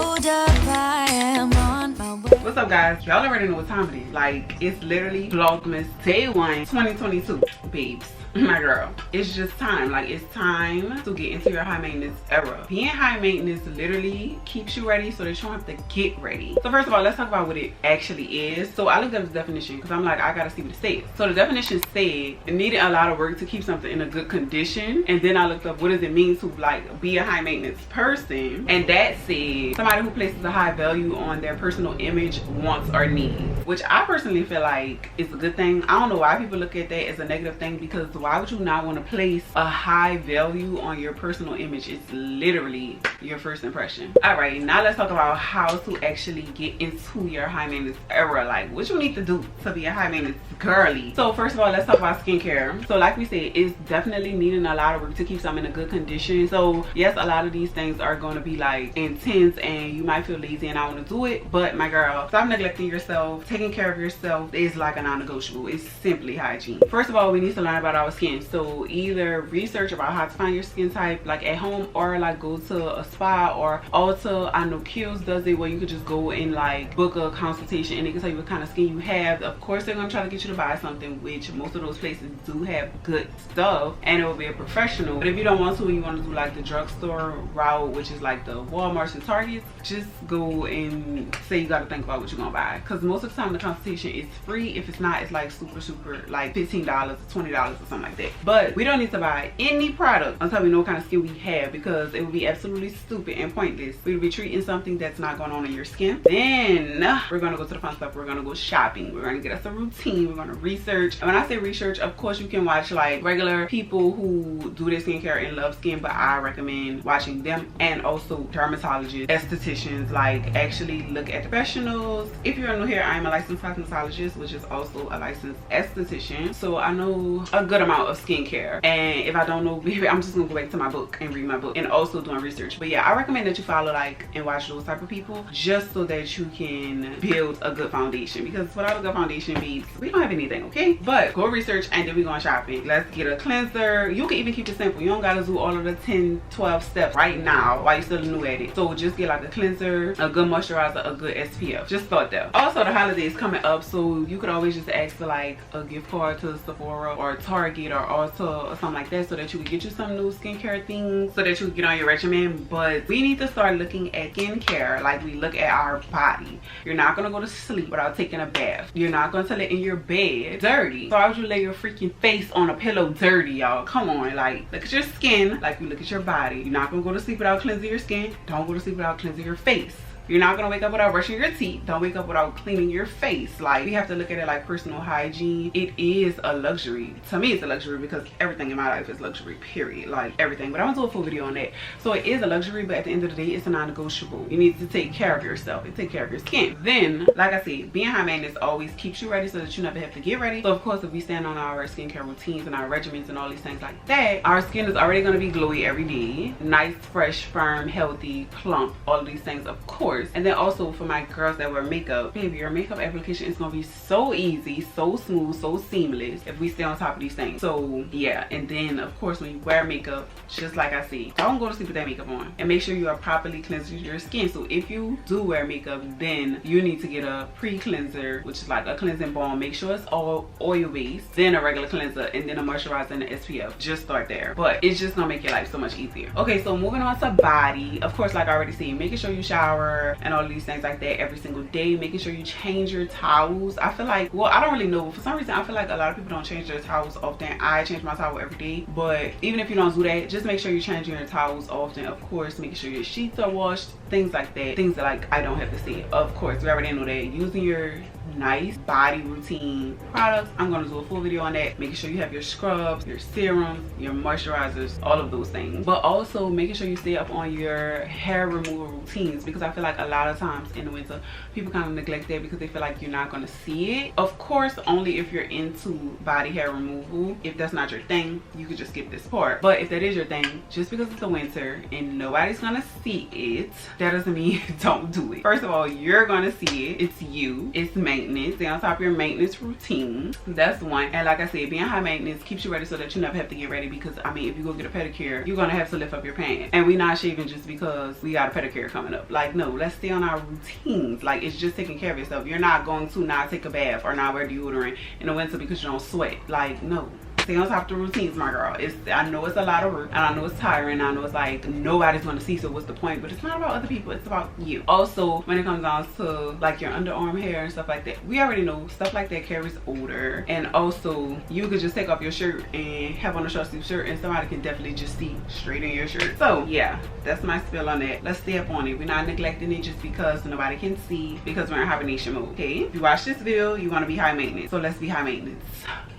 Hold up, I am on my way. What's up, guys? Y'all already know what time it is. Like, it's literally Vlogmas Day 1 2022, babes. My girl, it's just time. Like, it's time to get into your high maintenance era. Being high maintenance literally keeps you ready so that you don't have to get ready. So first of all, let's talk about what it actually is. So I looked up the definition because I'm like, I gotta see what it says. So the definition said it needed a lot of work to keep something in a good condition. And then I looked up what does it mean to like be a high maintenance person, and that said somebody who places a high value on their personal image, wants, or needs, which I personally feel like is a good thing. I don't know why people look at that as a negative thing, because why would you not want to place a high value on your personal image? It's literally your first impression. All right, now let's talk about how to actually get into your high maintenance era. Like, what you need to do to be a high maintenance girly. So first of all, let's talk about skincare. So like we said, it's definitely needing a lot of work to keep something in a good condition. So yes, a lot of these things are going to be like intense and you might feel lazy and I want to do it, but my girl, stop neglecting yourself. Taking care of yourself is like a non-negotiable. It's simply hygiene. First of all, we need to learn about our skin. So either research about how to find your skin type like at home, or like go to a spa or Ulta. I know Kiehl's does it where you could just go and like book a consultation and they can tell you what kind of skin you have. Of course, they're going to try to get you to buy something, which most of those places do have good stuff and it will be a professional. But if you don't want to and you want to do like the drugstore route, which is like the Walmarts and Targets, just go and say you got to think about what you're going to buy, because most of the time the consultation is free. If it's not, it's like super like $15 or $20 or something like that. But we don't need to buy any product until we know what kind of skin we have, because it would be absolutely stupid and pointless. We would be treating something that's not going on in your skin. Then we're going to go to the fun stuff. We're going to go shopping. We're going to get us a routine. We're going to research. And when I say research, of course you can watch like regular people who do their skincare and love skin, but I recommend watching them, and also dermatologists, estheticians. Like, actually look at professionals. If you're new here, I'm a licensed cosmetologist, which is also a licensed esthetician, so I know a good amount of skincare. And if I don't know, baby, I'm just gonna go back to my book and read my book, and also doing research. But yeah, I recommend that you follow like and watch those type of people, just so that you can build a good foundation, because without a good foundation, babes, we don't have anything, okay? But go research and then we going shopping. Let's get a cleanser. You can even keep it simple. You don't gotta do all of the 10-12 steps right now while you're still new at it. So just get like a cleanser, a good moisturizer, a good SPF. Just start there. Also, the holidays coming up, so you could always just ask for like a gift card to Sephora or Target or Ulta or something like that, so that you could get you some new skincare things, so that you can get on your regimen. But we need to start looking at skincare like we look at our body. You're not gonna go to sleep without taking a bath. You're not gonna lay in your bed dirty. So why would you lay your freaking face on a pillow dirty, y'all? Come on, like, look at your skin like we look at your body. You're not gonna go to sleep without cleansing your skin. Don't go to sleep without cleansing your face. You're not gonna wake up without brushing your teeth. Don't wake up without cleaning your face. Like, we have to look at it like personal hygiene. It is a luxury. To me, it's a luxury because everything in my life is luxury, period. Like, everything. But I'm gonna do a full video on that. So it is a luxury, but at the end of the day, it's a non-negotiable. You need to take care of yourself and take care of your skin. Then, like I said, being high maintenance always keeps you ready so that you never have to get ready. So of course, if we stand on our skincare routines and our regimens and all these things like that, our skin is already gonna be glowy every day. Nice, fresh, firm, healthy, plump, all of these things, of course. And then also for my girls that wear makeup, baby, your makeup application is gonna be so easy, so smooth, so seamless if we stay on top of these things. So yeah, and then of course when you wear makeup, just like I said, don't go to sleep with that makeup on, and make sure you are properly cleansing your skin. So if you do wear makeup, then you need to get a pre-cleanser, which is like a cleansing balm. Make sure it's all oil based, then a regular cleanser, and then a moisturizer and an SPF. Just start there, but it's just gonna make your life so much easier. Okay, so moving on to body. Of course, like I already said, making sure you shower and all these things like that every single day. Making sure you change your towels. I feel like, well, I don't really know, but for some reason I feel like a lot of people don't change their towels often. I change my towel every day, but even if you don't do that, just make sure you're changing your towels often. Of course, making sure your sheets are washed, things like that. Things that like I don't have to say. Of course, we already know that. Using your nice body routine products, I'm going to do a full video on that. Making sure you have your scrubs, your serums, your moisturizers, all of those things. But also making sure you stay up on your hair removal routines, because I feel like a lot of times in the winter people kind of neglect that because they feel like you're not going to see it. Of course, only if you're into body hair removal. If that's not your thing, you could just skip this part. But if that is your thing, just because it's the winter and nobody's gonna see it, that doesn't mean don't do it. First of all, you're gonna see it. It's you, it's me. maintenance. Stay on top of your maintenance routine. That's one. And like I said, being high maintenance keeps you ready so that you never have to get ready, because I mean, if you go get a pedicure, you're gonna have to lift up your pants. And we not shaving just because we got a pedicure coming up. Like, no, let's stay on our routines. Like, it's just taking care of yourself. You're not going to not take a bath or not wear deodorant in the winter because you don't sweat. Like, no. Stay on top of the routines, my girl. I know it's a lot of work, and I know it's tiring. I know it's like nobody's gonna see, so what's the point? But it's not about other people, it's about you. Also, when it comes down to like your underarm hair and stuff like that, we already know stuff like that carries odor. And also, you could just take off your shirt and have on a short sleeve shirt, and somebody can definitely just see straight in your shirt. So yeah, that's my spill on that. Let's stay up on it. We're not neglecting it just because nobody can see, because we're in hibernation mode. Okay, if you watch this video, you want to be high maintenance, so let's be high maintenance.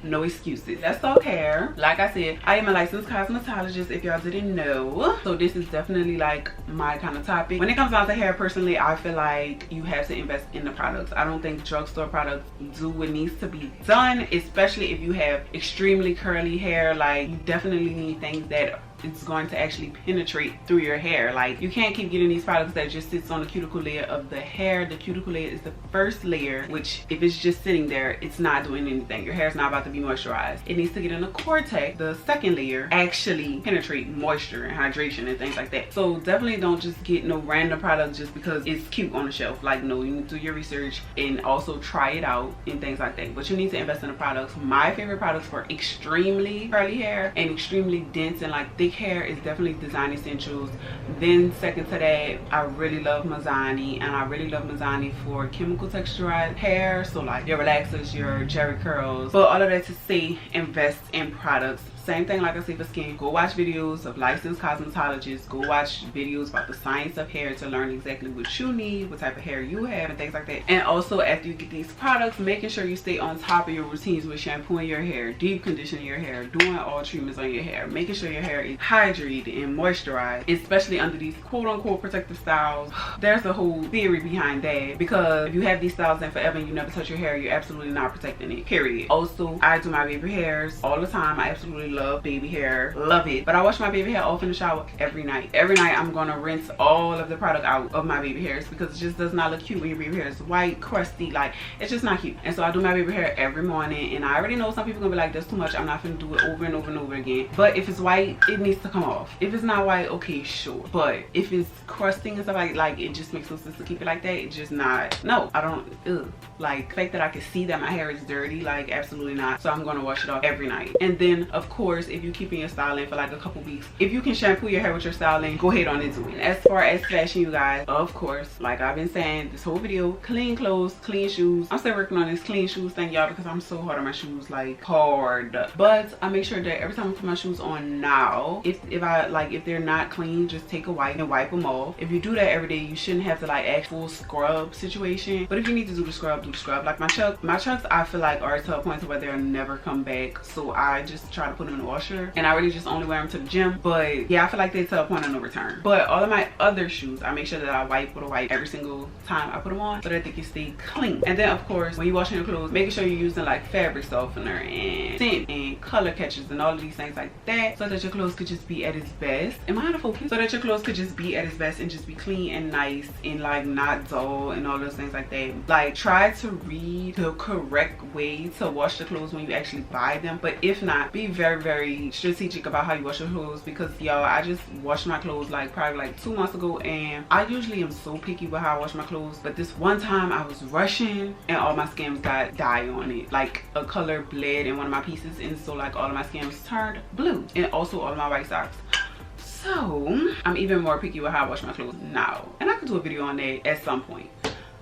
No excuses. Let's all hair. Like I said, I am a licensed cosmetologist, if y'all didn't know. So this is definitely like my kind of topic. When it comes down to hair, personally, I feel like you have to invest in the products. I don't think drugstore products do what needs to be done, especially if you have extremely curly hair. Like, you definitely need things that it's going to actually penetrate through your hair. Like, you can't keep getting these products that just sits on the cuticle layer of the hair. The cuticle layer is the first layer, which if it's just sitting there, it's not doing anything. Your hair's not about to be moisturized. It needs to get in the cortex, the second layer, actually penetrate moisture and hydration and things like that. So definitely don't just get no random product just because it's cute on the shelf. Like, no, you need to do your research and also try it out and things like that. But you need to invest in the products. My favorite products for extremely curly hair and extremely dense and like thick hair is definitely Design Essentials. Then second to that, I really love Mazzani, and I really love Mazzani for chemical texturized hair, so like your relaxers, your jerry curls. But all of that to say, invest in products. Same thing like I say for skin. Go watch videos of licensed cosmetologists. Go watch videos about the science of hair to learn exactly what you need, what type of hair you have, and things like that. And also, after you get these products, making sure you stay on top of your routines with shampooing your hair, deep conditioning your hair, doing all treatments on your hair, making sure your hair is hydrated and moisturized, especially under these quote-unquote protective styles. There's a whole theory behind that, because if you have these styles and forever and you never touch your hair, you're absolutely not protecting it, period. Also, I do my baby hairs all the time. I absolutely love baby hair, love it. But I wash my baby hair off in the shower every night. Every night I'm gonna rinse all of the product out of my baby hairs, because it just does not look cute when your baby hair is white, crusty. Like, it's just not cute. And so I do my baby hair every morning, and I already know some people gonna be like, that's too much, I'm not gonna do it over and over and over again. But if it's white, it needs to come off. If it's not white, okay, sure. But if it's crusting and stuff like it just makes no sense to keep it like that. It's just not, no, I don't, ugh. Like, the fact that I can see that my hair is dirty, like, absolutely not. So I'm gonna wash it off every night. And then of course, if you're keeping your styling for like a couple weeks, if you can shampoo your hair with your styling, go ahead on and do it. As far as fashion, you guys, of course, like I've been saying this whole video, clean clothes, clean shoes. I'm still working on this clean shoes thing, y'all, because I'm so hard on my shoes, like hard. But I make sure that every time I put my shoes on now, if they're not clean, just take a wipe and wipe them off. If you do that every day, you shouldn't have to like act full scrub situation. But if you need to do the scrub, do the scrub. Like my chucks, I feel like are to a point to where they'll never come back, so I just try to put them in the washer, and I really just only wear them to the gym. But yeah, I feel like they're to a point of no return. But all of my other shoes, I make sure that I wipe with a wipe every single time I put them on, so that they can stay clean. And then of course, when you're washing your clothes, making sure you're using like fabric softener and scent and color catchers and all of these things like that, so that your clothes could just be at its best. Am I out of focus? So that your clothes could just be at its best and just be clean and nice and like not dull and all those things like that. Like, try to read the correct way to wash the clothes when you actually buy them. But if not, be very, very strategic about how you wash your clothes, because y'all, I just washed my clothes like probably like 2 months ago, and I usually am so picky with how I wash my clothes, but this one time I was rushing and all my skims got dye on it. Like, a color bled in one of my pieces, and so like all of my skims turned blue, and also all of my white socks. So I'm even more picky with how I wash my clothes now, and I could do a video on that at some point.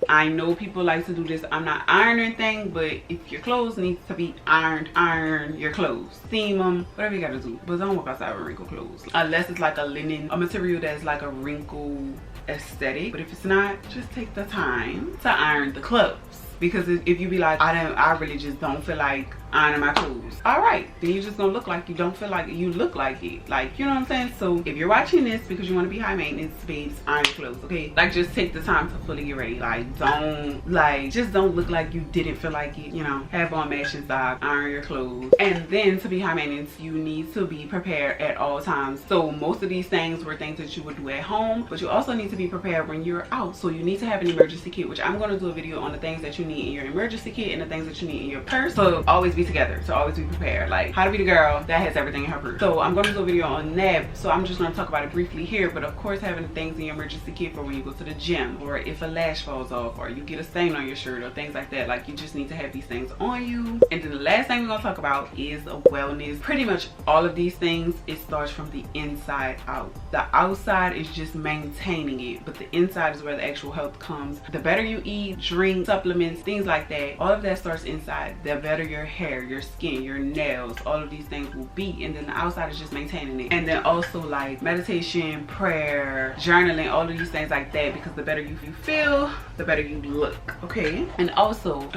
I know people like to do this, I'm not ironing thing, but if your clothes need to be ironed, iron your clothes, steam them, whatever you gotta do. But don't walk outside with wrinkled clothes, unless it's like a linen, a material that's like a wrinkle aesthetic. But if it's not, just take the time to iron the clothes. Because if you be like, I really just don't feel like ironing my clothes. All right, then you're just gonna look like you don't feel like it. You look like it, like, you know what I'm saying? So if you're watching this because you want to be high maintenance, babes, iron your clothes, okay? Like, just take the time to fully get ready. Like, just don't look like you didn't feel like it, you know? Have on matching socks, iron your clothes. And then to be high maintenance, you need to be prepared at all times. So most of these things were things that you would do at home, but you also need to be prepared when you're out. So you need to have an emergency kit, which I'm going to do a video on the things that you need in your emergency kit and the things that you need in your purse. So always be together, so always be prepared. Like, how to be the girl that has everything in her purse. So I'm going to do a video on that, so I'm just going to talk about it briefly here. But of course, having things in your emergency kit for when you go to the gym, or if a lash falls off, or you get a stain on your shirt, or things like that. Like, you just need to have these things on you. And then the last thing we're going to talk about is wellness. Pretty much all of these things, it starts from the inside out. The outside is just maintaining it, but the inside is where the actual health comes. The better you eat, drink, supplements, things like that, all of that starts inside. The better your hair, your skin, your nails, all of these things will be. And then the outside is just maintaining it. And then also like meditation, prayer, journaling, all of these things like that, because the better you feel, the better you look, okay? And also,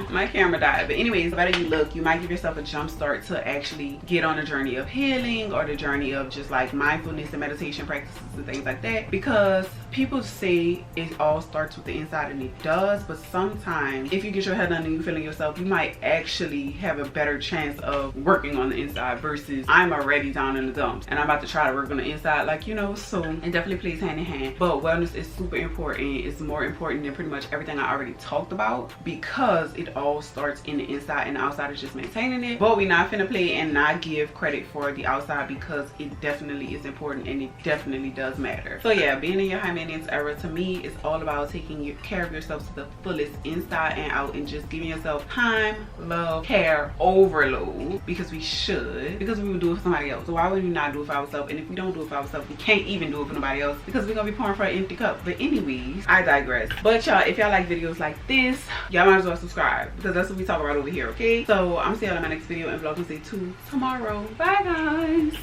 my camera died, but anyways, the better you look, you might give yourself a jump start to actually get on a journey of healing, or the journey of just like mindfulness and meditation practices and things like that. Because people say it all starts with the inside, and it does, but sometimes if you get your head done and you feeling yourself, you might actually have a better chance of working on the inside versus I'm already down in the dumps and I'm about to try to work on the inside, like, you know. So it definitely plays hand in hand. But wellness is super important. It's more important than pretty much everything I already talked about, because it all starts in the inside, and the outside is just maintaining it. But we're not finna play and not give credit for the outside, because it definitely is important and it definitely does matter. So yeah, being in your high maintenance era to me is all about taking care of yourself to the fullest, inside and out, and just giving yourself time, love, care overload, because we should, because we would do it for somebody else. So why would we not do it for ourselves? And if we don't do it for ourselves, we can't even do it for nobody else, because we're gonna be pouring for an empty cup. But anyways, I digress. But y'all, if y'all like videos like this, y'all might as well subscribe, because that's what we talk about over here, okay? So I'm gonna see y'all in my next video, and Vlogmas Day 2 tomorrow. Bye guys.